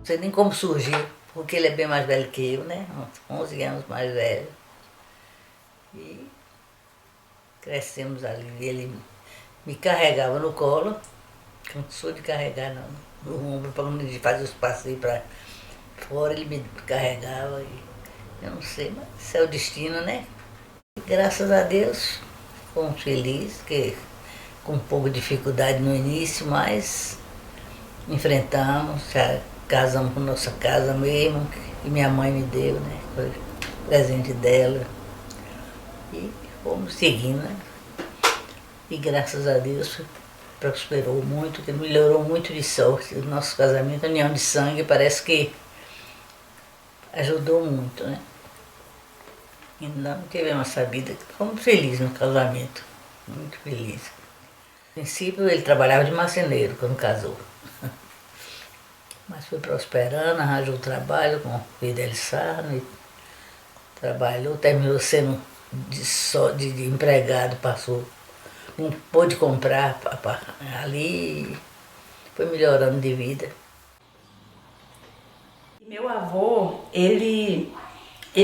sei nem como surgiu, porque ele é bem mais velho que eu, né? Uns 11 anos mais velho. E crescemos ali. Ele me carregava no colo, cansou de carregar no ombro para não fazer os passeios para fora, ele me carregava. E eu não sei, mas isso é o destino, né? E, graças a Deus, fomos felizes, que com um pouco de dificuldade no início, mas enfrentamos, já casamos com nossa casa mesmo, que minha mãe me deu, né? Foi presente dela. E fomos seguindo, né? E graças a Deus prosperou muito, que melhorou muito de sorte. O nosso casamento, a união de sangue, parece que ajudou muito, né? E não tivemos essa vida, fomos felizes no casamento, muito felizes. No princípio ele trabalhava de marceneiro quando casou. Mas foi prosperando, arranjou trabalho com o Fidel Sarno, trabalhou, terminou sendo de empregado, passou, não pôde comprar ali, foi melhorando de vida. Meu avô, ele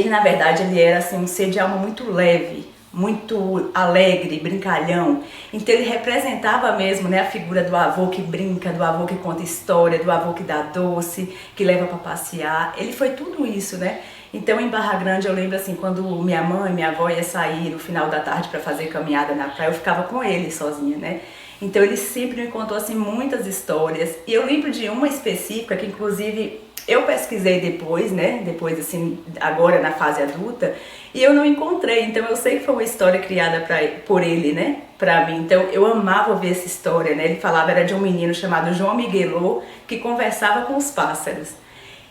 na verdade ele era assim, um ser de alma muito leve, muito alegre, brincalhão. Então ele representava mesmo, né, a figura do avô que brinca, do avô que conta história, do avô que dá doce, que leva para passear. Ele foi tudo isso, né? Então em Barra Grande eu lembro assim, quando minha mãe e minha avó ia sair no final da tarde para fazer caminhada na praia, eu ficava com ele sozinha, né? Então ele sempre me contou assim muitas histórias. E eu lembro de uma específica que inclusive eu pesquisei depois, né? Depois, assim, agora na fase adulta, e eu não encontrei. Então eu sei que foi uma história criada por ele, né? Pra mim. Então eu amava ouvir essa história, né? Ele falava, era de um menino chamado João Miguelô, que conversava com os pássaros.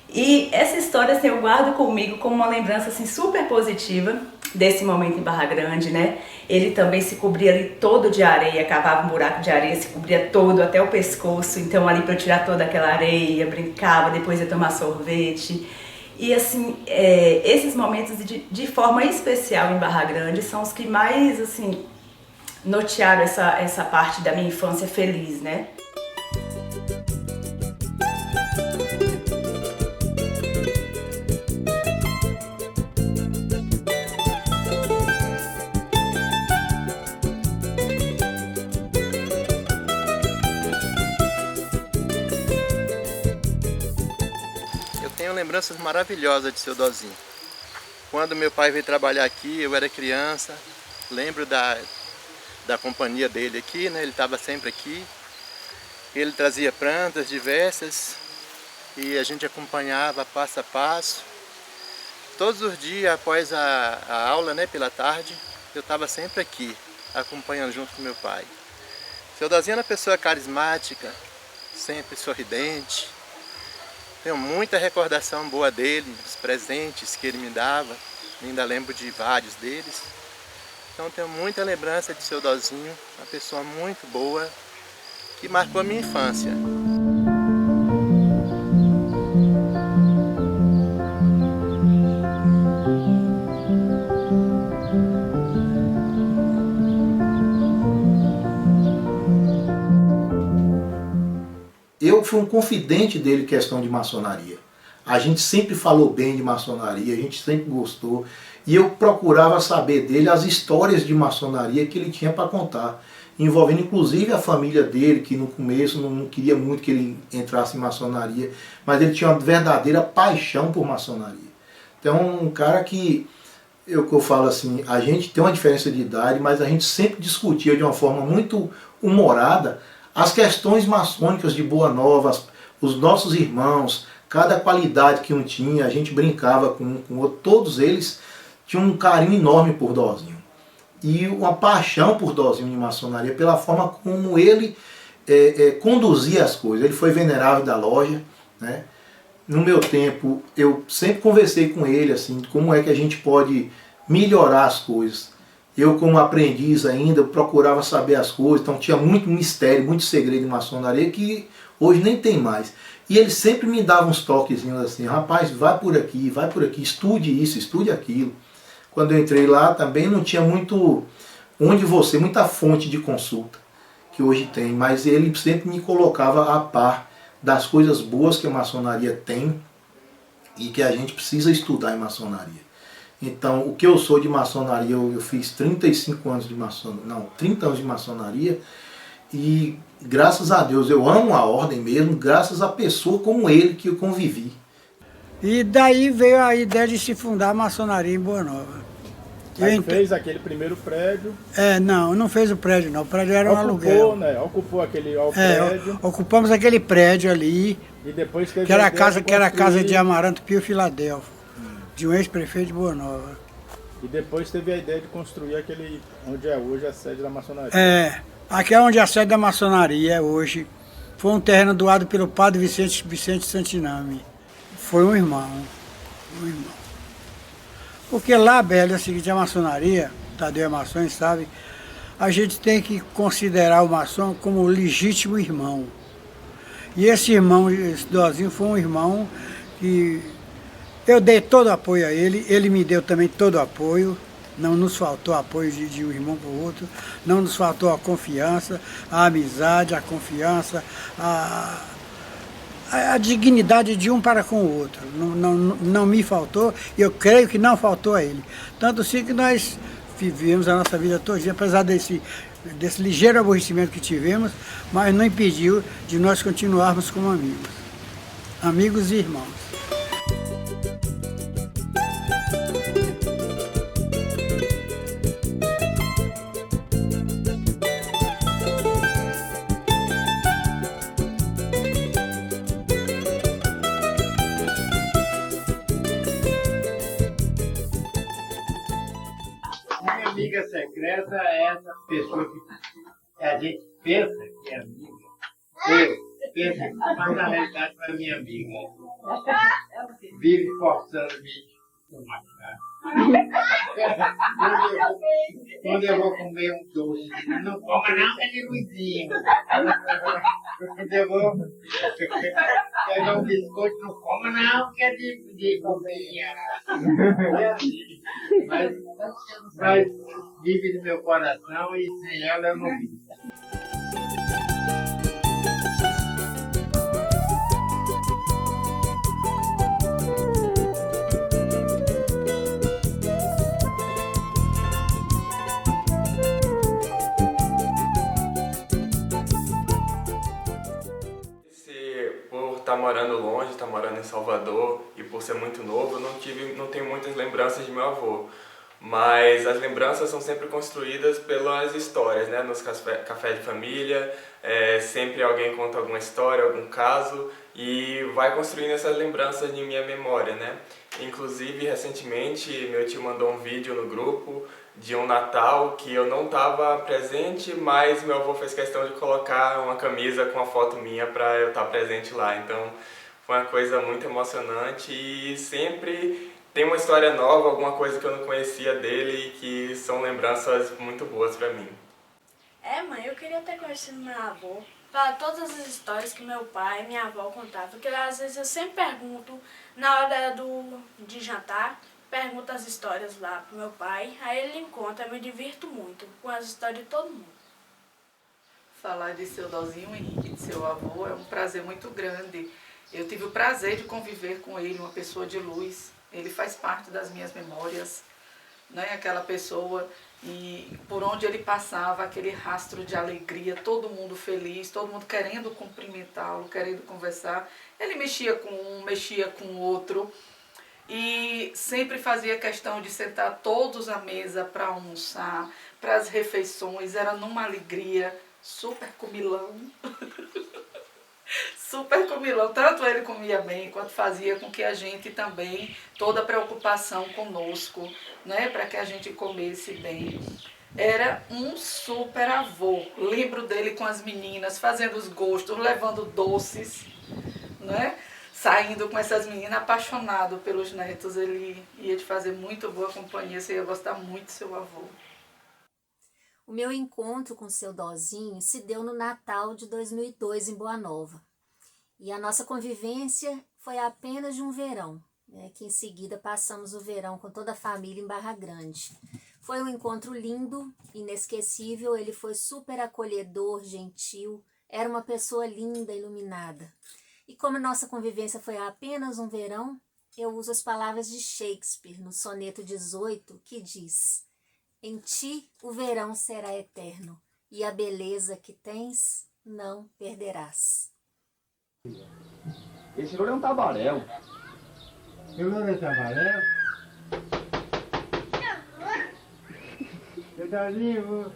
E essa história, assim, eu guardo comigo como uma lembrança, assim, super positiva desse momento em Barra Grande, né? Ele também se cobria ali todo de areia, cavava um buraco de areia, se cobria todo até o pescoço, então ali para eu tirar toda aquela areia, brincava, depois ia tomar sorvete. E assim, esses momentos de forma especial em Barra Grande são os que mais, assim, nortearam essa parte da minha infância feliz, né? Tenho lembranças maravilhosas de seu Dozinho. Quando meu pai veio trabalhar aqui, eu era criança, lembro da companhia dele aqui, né? Ele estava sempre aqui. Ele trazia plantas diversas e a gente acompanhava passo a passo. Todos os dias após a aula, né, pela tarde, eu estava sempre aqui, acompanhando junto com meu pai. Seu Dozinho era uma pessoa carismática, sempre sorridente. Tenho muita recordação boa dele, dos presentes que ele me dava, ainda lembro de vários deles. Então tenho muita lembrança de seu Dozinho, uma pessoa muito boa, que marcou a minha infância. Eu fui um confidente dele em questão de maçonaria. A gente sempre falou bem de maçonaria, a gente sempre gostou. E eu procurava saber dele as histórias de maçonaria que ele tinha para contar, envolvendo inclusive a família dele, que no começo não queria muito que ele entrasse em maçonaria, mas ele tinha uma verdadeira paixão por maçonaria. Então um cara que eu falo assim, a gente tem uma diferença de idade, mas a gente sempre discutia de uma forma muito humorada as questões maçônicas de Boa Nova, os nossos irmãos, cada qualidade que um tinha, a gente brincava com o outro, todos eles tinham um carinho enorme por Dozinho. E uma paixão por Dozinho de maçonaria, pela forma como ele conduzia as coisas. Ele foi venerável da loja, né? No meu tempo, eu sempre conversei com ele, assim, como é que a gente pode melhorar as coisas. Eu, como aprendiz ainda, procurava saber as coisas, então tinha muito mistério, muito segredo em maçonaria que hoje nem tem mais. E ele sempre me dava uns toquezinhos assim, rapaz, vai por aqui, estude isso, estude aquilo. Quando eu entrei lá também não tinha muito muita fonte de consulta que hoje tem, mas ele sempre me colocava a par das coisas boas que a maçonaria tem e que a gente precisa estudar em maçonaria. Então, o que eu sou de maçonaria, eu fiz 35 anos de maçonaria, não, 30 anos de maçonaria, e graças a Deus eu amo a ordem mesmo, graças a pessoa como ele que eu convivi. E daí veio a ideia de se fundar a maçonaria em Boa Nova. Aí fez aquele primeiro prédio. Não fez o prédio não, o prédio era um aluguel. Né? Ocupou aquele prédio. Ocupamos aquele prédio ali, E depois teve que era a casa construir- de Amaranto Pio Filadélfo, de um ex-prefeito de Boa Nova. E depois teve a ideia de construir aquele onde é hoje a sede da maçonaria. Aqui é onde a sede da maçonaria é hoje. Foi um terreno doado pelo padre Vicente Santinami. Foi um irmão. Porque lá, Bela, é o seguinte, a maçonaria, Tadeu é maçom, sabe, a gente tem que considerar o maçom como o legítimo irmão. E esse irmão, esse Dozinho, foi um irmão que eu dei todo o apoio a ele, ele me deu também todo o apoio, não nos faltou apoio de um irmão para o outro, não nos faltou a confiança, a amizade, a confiança, a dignidade de um para com o outro. Não me faltou, e eu creio que não faltou a ele. Tanto sim que nós vivemos a nossa vida toda, apesar desse ligeiro aborrecimento que tivemos, mas não impediu de nós continuarmos como amigos e irmãos. Minha amiga secreta é essa pessoa que a gente pensa que é amiga. Eu penso que, mas na realidade não é minha amiga. Vive forçando me machucar. Quando eu vou comer um doce, não coma não, que é de Luizinho. Quando eu vou pegar um biscoito, não coma não, que é de bobinha. Mas vive no meu coração e sem ela eu não vivo. Por estar morando longe, estar morando em Salvador e por ser muito novo, eu não tenho muitas lembranças de meu avô. Mas as lembranças são sempre construídas pelas histórias, né? Nos cafés de família, sempre alguém conta alguma história, algum caso e vai construindo essas lembranças em minha memória, né? Inclusive, recentemente, meu tio mandou um vídeo no grupo de um Natal que eu não estava presente, mas meu avô fez questão de colocar uma camisa com a foto minha para eu estar presente lá. Então, foi uma coisa muito emocionante e sempre tem uma história nova, alguma coisa que eu não conhecia dele e que são lembranças muito boas para mim. Mãe, eu queria ter conhecido meu avô, para todas as histórias que meu pai e minha avó contavam, porque às vezes eu sempre pergunto, na hora de jantar, pergunto as histórias lá pro meu pai, aí ele conta, eu me divirto muito com as histórias de todo mundo. Falar de seu Dozinho Henrique, de seu avô, é um prazer muito grande. Eu tive o prazer de conviver com ele, uma pessoa de luz. Ele faz parte das minhas memórias, né? Aquela pessoa, e por onde ele passava, aquele rastro de alegria, todo mundo feliz, todo mundo querendo cumprimentá-lo, querendo conversar. Ele mexia com um, mexia com o outro, e sempre fazia questão de sentar todos à mesa para almoçar, para as refeições, era numa alegria, super comilão. Super comilão, tanto ele comia bem, quanto fazia com que a gente também, toda a preocupação conosco, né, para que a gente comesse bem. Era um super avô, lembro dele com as meninas, fazendo os gostos, levando doces, né, saindo com essas meninas, apaixonado pelos netos. Ele ia te fazer muito boa companhia, você ia gostar muito do seu avô. O meu encontro com o seu Dozinho se deu no Natal de 2002 em Boa Nova. E a nossa convivência foi apenas de um verão, né, que em seguida passamos o verão com toda a família em Barra Grande. Foi um encontro lindo, inesquecível, ele foi super acolhedor, gentil, era uma pessoa linda, iluminada. E como nossa convivência foi apenas um verão, eu uso as palavras de Shakespeare no soneto 18, que diz: em ti o verão será eterno, e a beleza que tens não perderás. Esse senhor é um tabaréu. Eu não é tabaréu? Eu tô livre.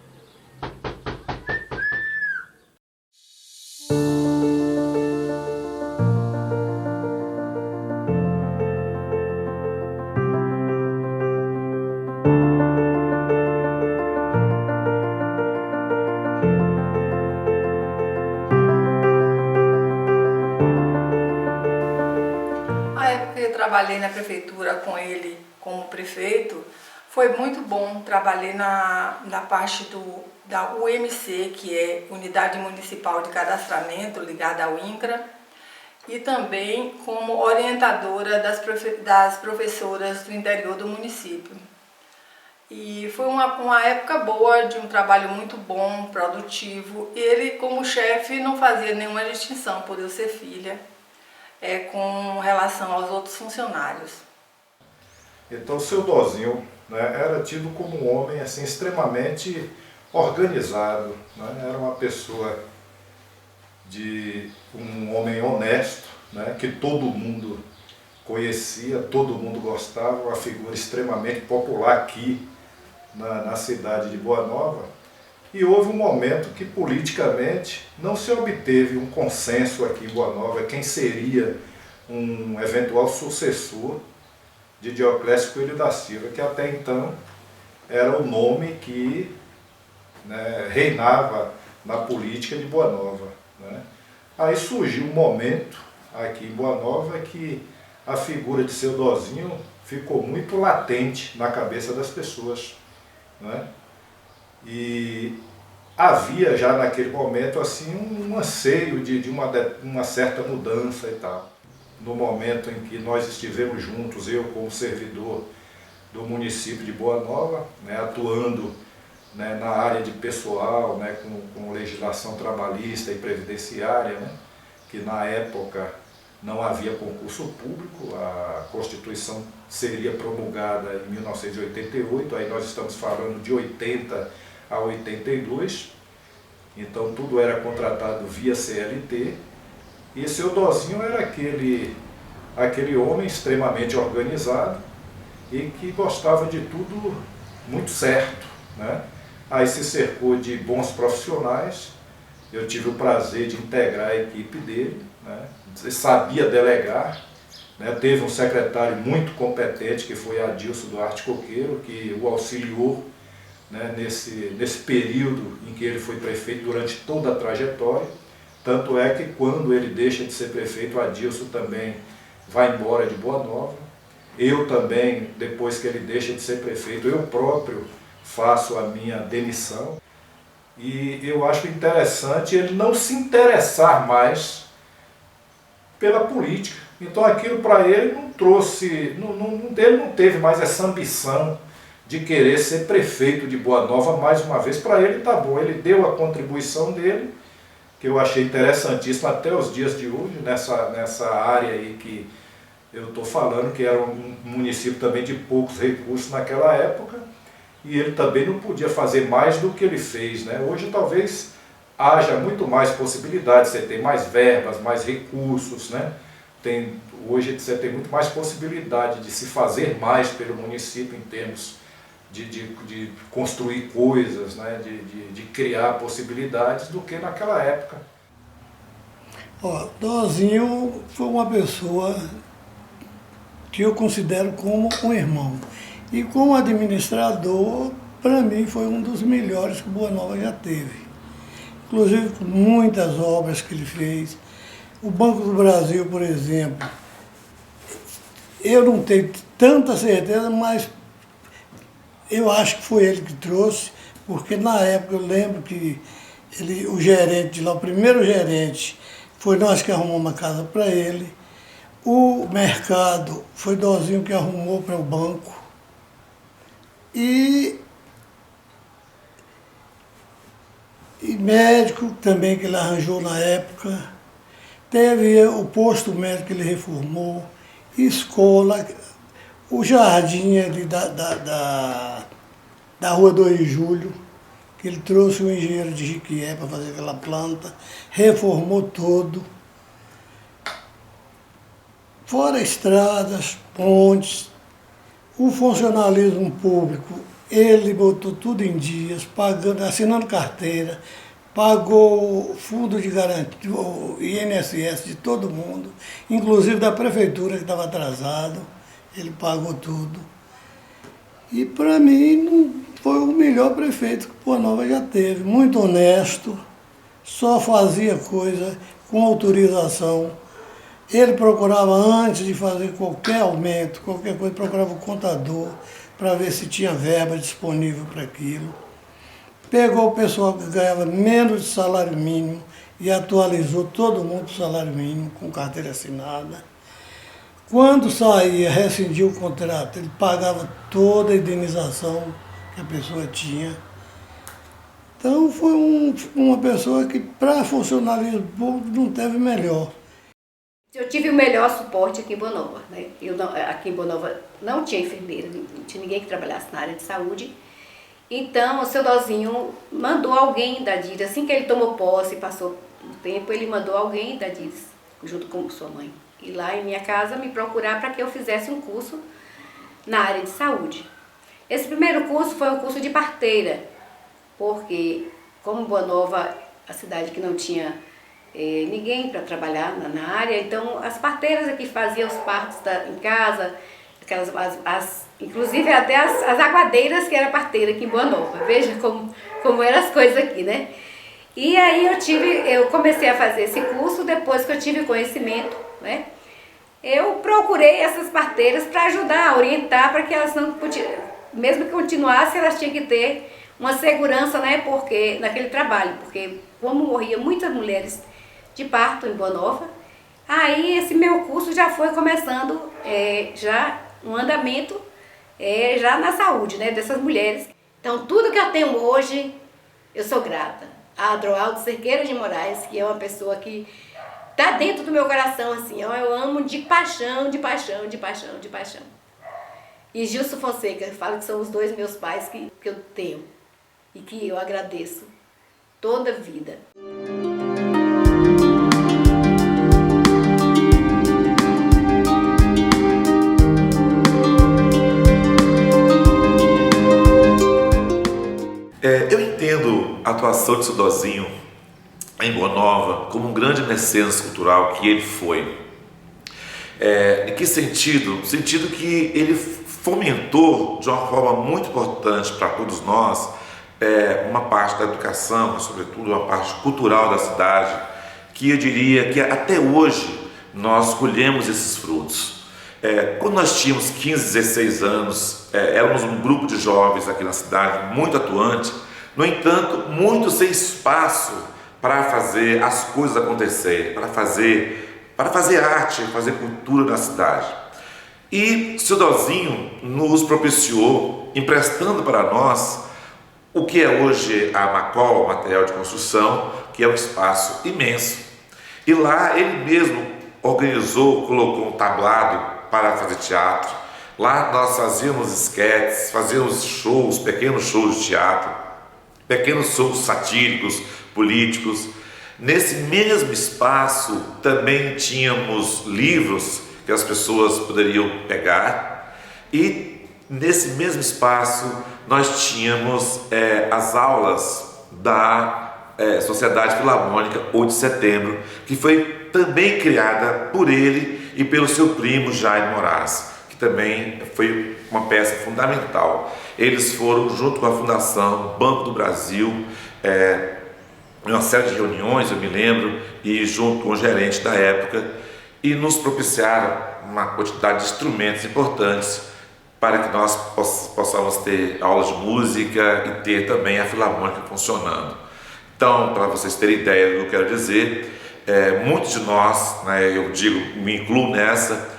A época que eu trabalhei na prefeitura com ele como prefeito, foi muito bom. Trabalhei na parte da UMC, que é Unidade Municipal de Cadastramento, ligada ao INCRA, e também como orientadora das professoras do interior do município. E foi uma época boa, de um trabalho muito bom, produtivo. Ele, como chefe, não fazia nenhuma distinção por eu ser filha, com relação aos outros funcionários. Então o seu Dozinho, né, era tido como um homem assim, extremamente organizado, né? Era uma pessoa um homem honesto, né, que todo mundo conhecia, todo mundo gostava, uma figura extremamente popular aqui na cidade de Boa Nova. E houve um momento que politicamente não se obteve um consenso aqui em Boa Nova quem seria um eventual sucessor de Dioclésio Coelho da Silva, que até então era o nome que, né, reinava na política de Boa Nova, né? Aí surgiu um momento aqui em Boa Nova que a figura de seu Dozinho ficou muito latente na cabeça das pessoas, né? E havia já naquele momento assim um anseio de uma certa mudança e tal. No momento em que nós estivemos juntos, eu como servidor do município de Boa Nova, né, atuando, né, na área de pessoal, né, com legislação trabalhista e previdenciária, né, que na época não havia concurso público, a Constituição seria promulgada em 1988, aí nós estamos falando de 80 a 82, então tudo era contratado via CLT, e seu Dozinho era aquele homem extremamente organizado e que gostava de tudo muito certo, né? Aí se cercou de bons profissionais, eu tive o prazer de integrar a equipe dele, né? Sabia delegar, né? Teve um secretário muito competente, que foi Adilson Duarte Coqueiro, que o auxiliou, né, nesse período em que ele foi prefeito durante toda a trajetória. Tanto é que quando ele deixa de ser prefeito, o Adilson também vai embora de Boa Nova. Eu também, depois que ele deixa de ser prefeito, eu próprio faço a minha demissão. E eu acho interessante ele não se interessar mais pela política. Então aquilo para ele não trouxe, ele não teve mais essa ambição de querer ser prefeito de Boa Nova mais uma vez. Para ele tá bom, ele deu a contribuição dele, que eu achei interessantíssima até os dias de hoje, nessa área aí que eu estou falando, que era um município também de poucos recursos naquela época, e ele também não podia fazer mais do que ele fez, né? Hoje talvez haja muito mais possibilidades, você tem mais verbas, mais recursos, né? Hoje você tem muito mais possibilidade de se fazer mais pelo município em termos de construir coisas, né? de criar possibilidades do que naquela época. Dozinho foi uma pessoa que eu considero como um irmão. E como administrador, para mim foi um dos melhores que Boa Nova já teve. Inclusive com muitas obras que ele fez. O Banco do Brasil, por exemplo, eu não tenho tanta certeza, mas eu acho que foi ele que trouxe, porque na época eu lembro que o gerente lá, o primeiro gerente, foi nós que arrumamos uma casa para ele. O mercado foi Dozinho que arrumou para o banco. E médico também que ele arranjou na época. Teve o posto médico que ele reformou, escola, o jardim ali da Rua 2 de Julho, que ele trouxe um engenheiro de Jiquié para fazer aquela planta, reformou todo. Fora estradas, pontes, o funcionalismo público, ele botou tudo em dias, pagando, assinando carteira, pagou fundo de garantia, o INSS de todo mundo, inclusive da prefeitura que estava atrasado, ele pagou tudo. E para mim foi o melhor prefeito que Boa Nova já teve, muito honesto, só fazia coisa com autorização. Ele procurava, antes de fazer qualquer aumento, qualquer coisa, procurava o contador para ver se tinha verba disponível para aquilo. Pegou o pessoal que ganhava menos de salário mínimo e atualizou todo mundo para o salário mínimo, com carteira assinada. Quando saía, rescindia o contrato, ele pagava toda a indenização que a pessoa tinha. Então foi uma pessoa que, para funcionalismo público, não teve melhor. Eu tive o melhor suporte aqui em Boa Nova, né? Aqui em Boa Nova não tinha enfermeira, não tinha ninguém que trabalhasse na área de saúde. Então o seu Dozinho mandou alguém da DIRES, assim que ele tomou posse, passou um tempo, ele mandou alguém da DIRES, junto com sua mãe, ir lá em minha casa me procurar para que eu fizesse um curso na área de saúde. Esse primeiro curso foi um curso de parteira, porque como Boa Nova, a cidade que não tinha ninguém para trabalhar na área, então as parteiras aqui faziam os partos em casa, inclusive até as aguadeiras que era parteira aqui em Boa Nova. Veja como eram as coisas aqui, né? E aí eu comecei a fazer esse curso, depois que eu tive conhecimento, né? Eu procurei essas parteiras para ajudar, a orientar, para que elas não podiam, mesmo que continuassem, elas tinham que ter uma segurança, né? Porque naquele trabalho, porque como morriam muitas mulheres de parto em Boa Nova, aí esse meu curso já foi começando já um andamento já na saúde, né, dessas mulheres. Então tudo que eu tenho hoje, eu sou grata a Adroaldo Cerqueira de Moraes, que é uma pessoa que está dentro do meu coração, assim, eu amo de paixão, de paixão, de paixão, de paixão. E Gilson Fonseca, falo que são os dois meus pais que eu tenho e que eu agradeço toda a vida. Eu entendo a atuação de seu Dozinho em Boa Nova como um grande mecenas cultural que ele foi. Em que sentido? No sentido que ele fomentou de uma forma muito importante para todos nós uma parte da educação, mas sobretudo uma parte cultural da cidade, que eu diria que até hoje nós colhemos esses frutos. Quando nós tínhamos 15, 16 anos, éramos um grupo de jovens aqui na cidade, muito atuante, no entanto, muito sem espaço para fazer as coisas acontecerem, para fazer arte, fazer cultura na cidade. E seu Dozinho nos propiciou, emprestando para nós o que é hoje a Macol, material de construção, que é um espaço imenso. E lá ele mesmo organizou, colocou um tablado para fazer teatro. Lá nós fazíamos esquetes, fazíamos shows, pequenos shows de teatro, pequenos shows satíricos, políticos. Nesse mesmo espaço também tínhamos livros que as pessoas poderiam pegar, e nesse mesmo espaço nós tínhamos as aulas da Sociedade Filarmônica 8 de Setembro, que foi também criada por ele e pelo seu primo Jaime Moraes, que também foi uma peça fundamental. Eles foram, junto com a Fundação Banco do Brasil, em uma série de reuniões, eu me lembro, e junto com o gerente da época, e nos propiciaram uma quantidade de instrumentos importantes para que nós possamos ter aulas de música e ter também a Filarmônica funcionando. Então, para vocês terem ideia do que eu quero dizer, muitos de nós, né, eu digo, me incluo nessa,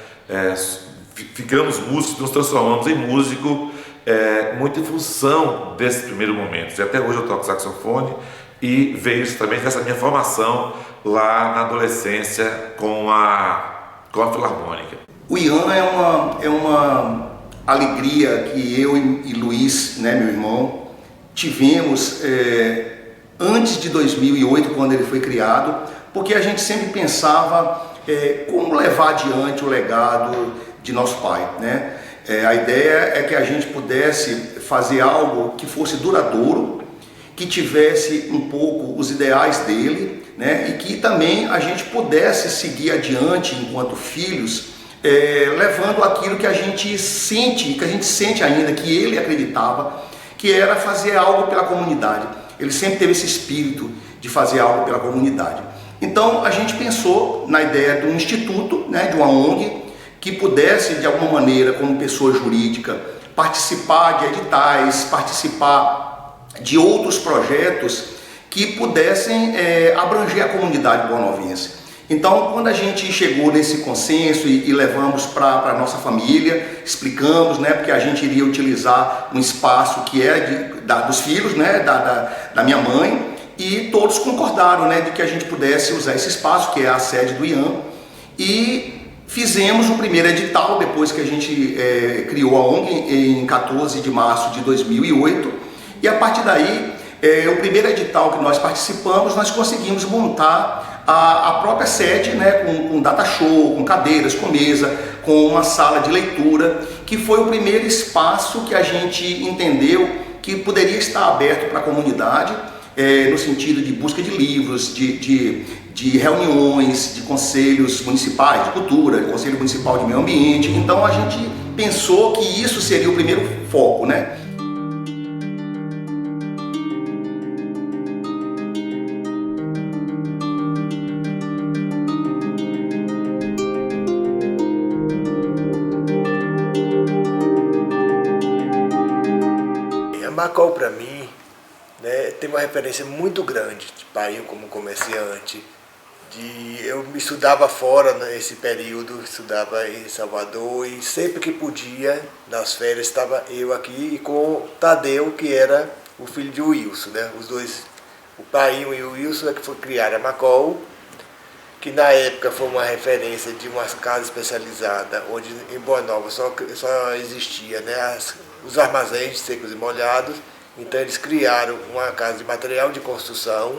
ficamos músicos, nos transformamos em músico muito em função desses primeiros momentos. E até hoje eu toco saxofone e veio justamente dessa minha formação lá na adolescência com a Filarmônica. O Ian é uma alegria que eu e Luiz, né, meu irmão, tivemos antes de 2008, quando ele foi criado, porque a gente sempre pensava como levar adiante o legado de nosso pai, né? A ideia é que a gente pudesse fazer algo que fosse duradouro, que tivesse um pouco os ideais dele, né? E que também a gente pudesse seguir adiante enquanto filhos, levando aquilo que a gente sente ainda, que ele acreditava, que era fazer algo pela comunidade. Ele sempre teve esse espírito de fazer algo pela comunidade. Então a gente pensou na ideia de um instituto, né, de uma ONG, que pudesse de alguma maneira, como pessoa jurídica, participar de editais, participar de outros projetos que pudessem abranger a comunidade boanovense. Então, quando a gente chegou nesse consenso e levamos para a nossa família, explicamos, né, porque a gente iria utilizar um espaço que era dos filhos, né, da minha mãe, e todos concordaram, né, de que a gente pudesse usar esse espaço, que é a sede do Ian, e fizemos o primeiro edital depois que a gente criou a ONG em 14 de março de 2008, e a partir daí, o primeiro edital que nós participamos, nós conseguimos montar a própria sede, né, com data show, com cadeiras, com mesa, com uma sala de leitura, que foi o primeiro espaço que a gente entendeu que poderia estar aberto para a comunidade, no sentido de busca de livros, de reuniões, de conselhos municipais de cultura, de conselho municipal de meio ambiente. Então a gente pensou que isso seria o primeiro foco, né? Macol, para mim, né, tem uma referência muito grande de pai como comerciante. Eu me estudava fora nesse período, estudava em Salvador, e sempre que podia, nas férias, estava eu aqui e com o Tadeu, que era o filho de Wilson, né? Os dois, o pai e o Wilson, é que foi criar a Macol, que na época foi uma referência de uma casa especializada, onde em Boa Nova só existia, né, os armazéns secos e molhados. Então eles criaram uma casa de material de construção,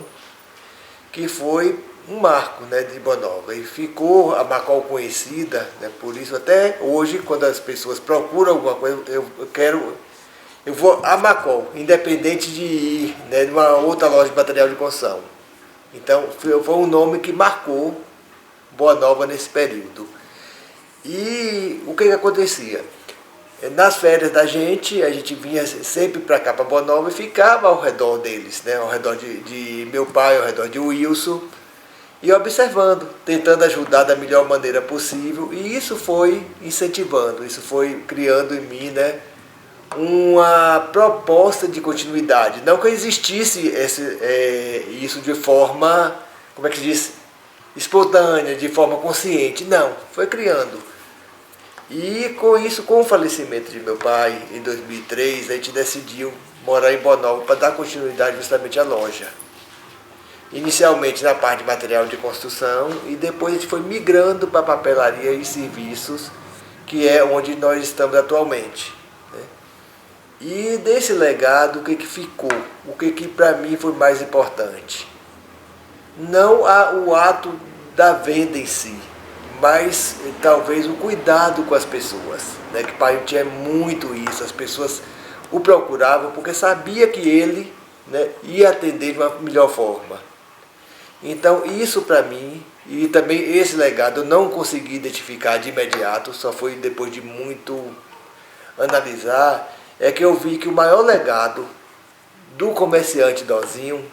que foi um marco, né, de Boa Nova, e ficou a Macol conhecida, né, por isso até hoje, quando as pessoas procuram alguma coisa, eu vou a Macol, independente de ir, né, numa outra loja de material de construção. Então foi um nome que marcou Boa Nova nesse período. E o que acontecia? Nas férias da gente, a gente vinha sempre para cá, para Boa Nova, e ficava ao redor deles, né? Ao redor de meu pai, ao redor de Wilson, e observando, tentando ajudar da melhor maneira possível, e isso foi incentivando, isso foi criando em mim, né, uma proposta de continuidade. Não que existisse isso de forma, como é que se diz, espontânea, de forma consciente, não, foi criando. E com isso, com o falecimento de meu pai, em 2003, a gente decidiu morar em Boa Nova para dar continuidade justamente à loja. Inicialmente na parte de material de construção, e depois a gente foi migrando para papelaria e serviços, que é onde nós estamos atualmente. Né? E desse legado, o que ficou? O que para mim foi mais importante? Não o ato da venda em si, mas talvez o cuidado com as pessoas, né? Que pai tinha muito isso, as pessoas o procuravam porque sabia que ele, né, ia atender de uma melhor forma. Então isso para mim, e também esse legado eu não consegui identificar de imediato, só foi depois de muito analisar, é que eu vi que o maior legado do comerciante Dozinho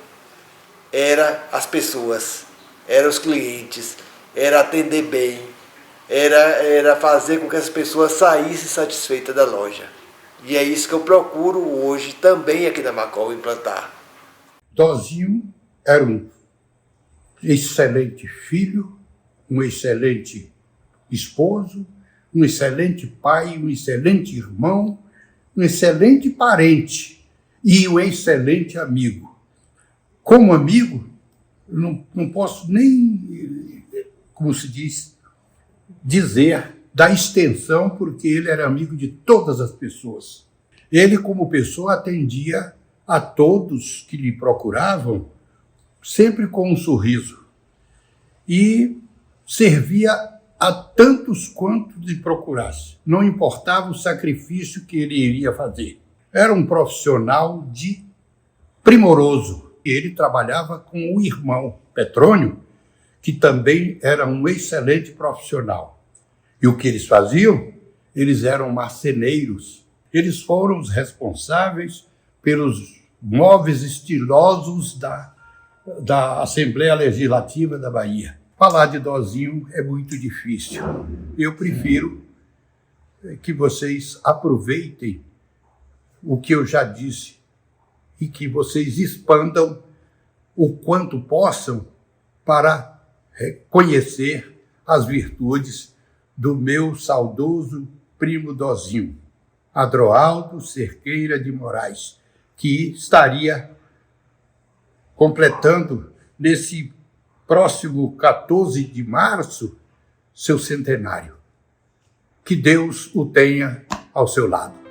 era as pessoas, eram os clientes, era atender bem, era fazer com que as pessoas saíssem satisfeitas da loja. E é isso que eu procuro hoje também aqui na Macol implantar. Dozinho era um excelente filho, um excelente esposo, um excelente pai, um excelente irmão, um excelente parente e um excelente amigo. Como amigo, não posso nem, como se diz, dizer da extensão, porque ele era amigo de todas as pessoas. Ele, como pessoa, atendia a todos que lhe procuravam, sempre com um sorriso. E servia a tantos quanto lhe procurasse. Não importava o sacrifício que ele iria fazer. Era um profissional primoroso. Ele trabalhava com o irmão Petrônio, que também era um excelente profissional. E o que eles faziam? Eles eram marceneiros. Eles foram os responsáveis pelos móveis estilosos da Assembleia Legislativa da Bahia. Falar de Dozinho é muito difícil. Eu prefiro que vocês aproveitem o que eu já disse e que vocês expandam o quanto possam para conhecer as virtudes do meu saudoso primo Dozinho, Adroaldo Cerqueira de Moraes, que estaria completando nesse próximo 14 de março seu centenário. Que Deus o tenha ao seu lado.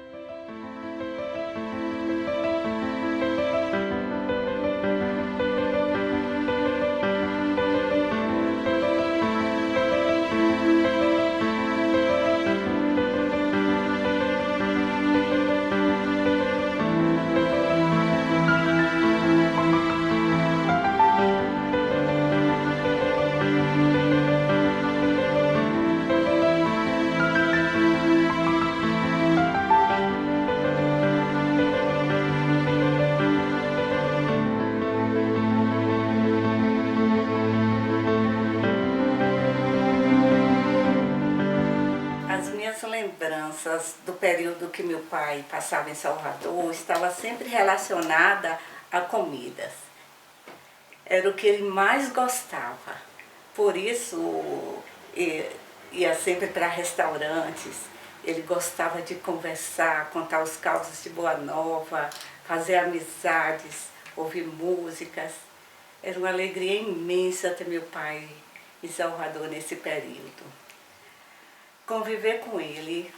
Lembranças do período que meu pai passava em Salvador estava sempre relacionada a comidas. Era o que ele mais gostava. Por isso, ia sempre para restaurantes. Ele gostava de conversar, contar os causos de Boa Nova, fazer amizades, ouvir músicas. Era uma alegria imensa ter meu pai em Salvador nesse período. Conviver com ele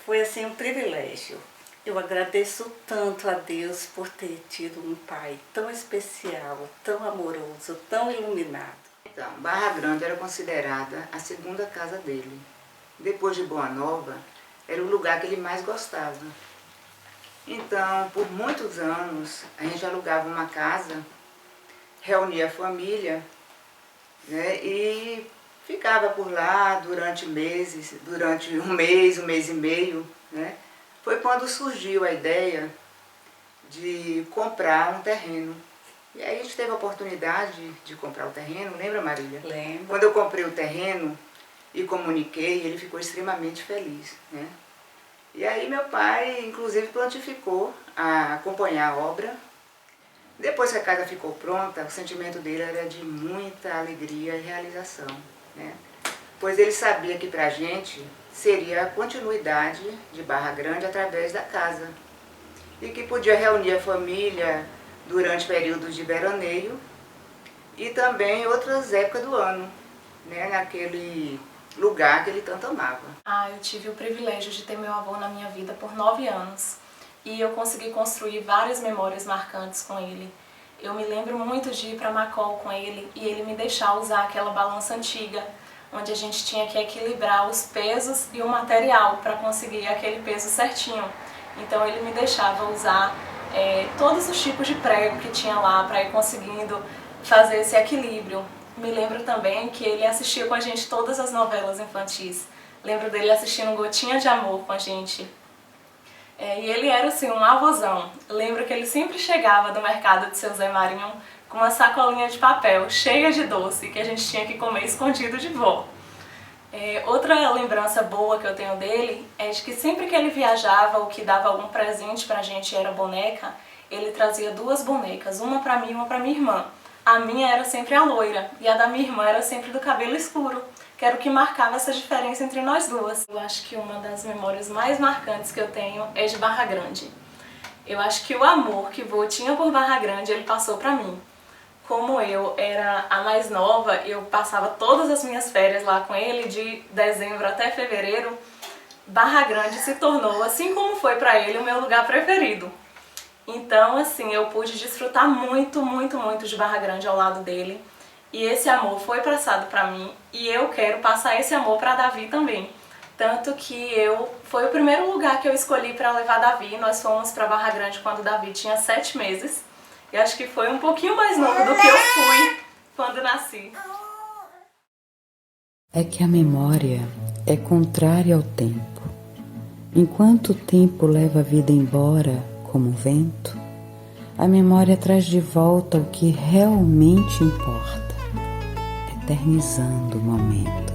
foi assim um privilégio. Eu agradeço tanto a Deus por ter tido um pai tão especial, tão amoroso, tão iluminado. Então, Barra Grande era considerada a segunda casa dele. Depois de Boa Nova, era o lugar que ele mais gostava. Então, por muitos anos, a gente alugava uma casa, reunia a família, né, e ficava por lá durante meses, durante um mês e meio, né? Foi quando surgiu a ideia de comprar um terreno. E aí a gente teve a oportunidade de comprar o terreno, lembra, Marília? Lembro. Quando eu comprei o terreno e comuniquei, ele ficou extremamente feliz, né? E aí meu pai, inclusive, plantificou a acompanhar a obra. Depois que a casa ficou pronta, o sentimento dele era de muita alegria e realização, né? Pois ele sabia que para a gente seria a continuidade de Barra Grande através da casa e que podia reunir a família durante períodos de veraneio e também outras épocas do ano, né, naquele lugar que ele tanto amava. Eu tive o privilégio de ter meu avô na minha vida por 9 anos e eu consegui construir várias memórias marcantes com ele. Eu me lembro muito de ir para Macol com ele e ele me deixar usar aquela balança antiga, onde a gente tinha que equilibrar os pesos e o material para conseguir aquele peso certinho. Então ele me deixava usar todos os tipos de prego que tinha lá para ir conseguindo fazer esse equilíbrio. Me lembro também que ele assistia com a gente todas as novelas infantis. Lembro dele assistindo Gotinha de Amor com a gente. E ele era assim um avôzão. Lembro que ele sempre chegava do mercado de Seu Zé Marinho com uma sacolinha de papel cheia de doce que a gente tinha que comer escondido de vó. Outra lembrança boa que eu tenho dele é de que sempre que ele viajava ou que dava algum presente pra gente era boneca, ele trazia 2 bonecas, uma pra mim e uma pra minha irmã. A minha era sempre a loira e a da minha irmã era sempre do cabelo escuro, que era o que marcava essa diferença entre nós duas. Eu acho que uma das memórias mais marcantes que eu tenho é de Barra Grande. Eu acho que o amor que o vô tinha por Barra Grande, ele passou pra mim. Como eu era a mais nova, eu passava todas as minhas férias lá com ele, de dezembro até fevereiro. Barra Grande se tornou, assim como foi pra ele, o meu lugar preferido. Então, assim, eu pude desfrutar muito, muito, muito de Barra Grande ao lado dele. E esse amor foi passado pra mim e eu quero passar esse amor pra Davi também. Tanto que foi o primeiro lugar que eu escolhi para levar Davi. Nós fomos para Barra Grande quando Davi tinha 7 meses. E acho que foi um pouquinho mais novo do que eu fui quando nasci. É que a memória é contrária ao tempo. Enquanto o tempo leva a vida embora como vento, a memória traz de volta o que realmente importa, eternizando o momento.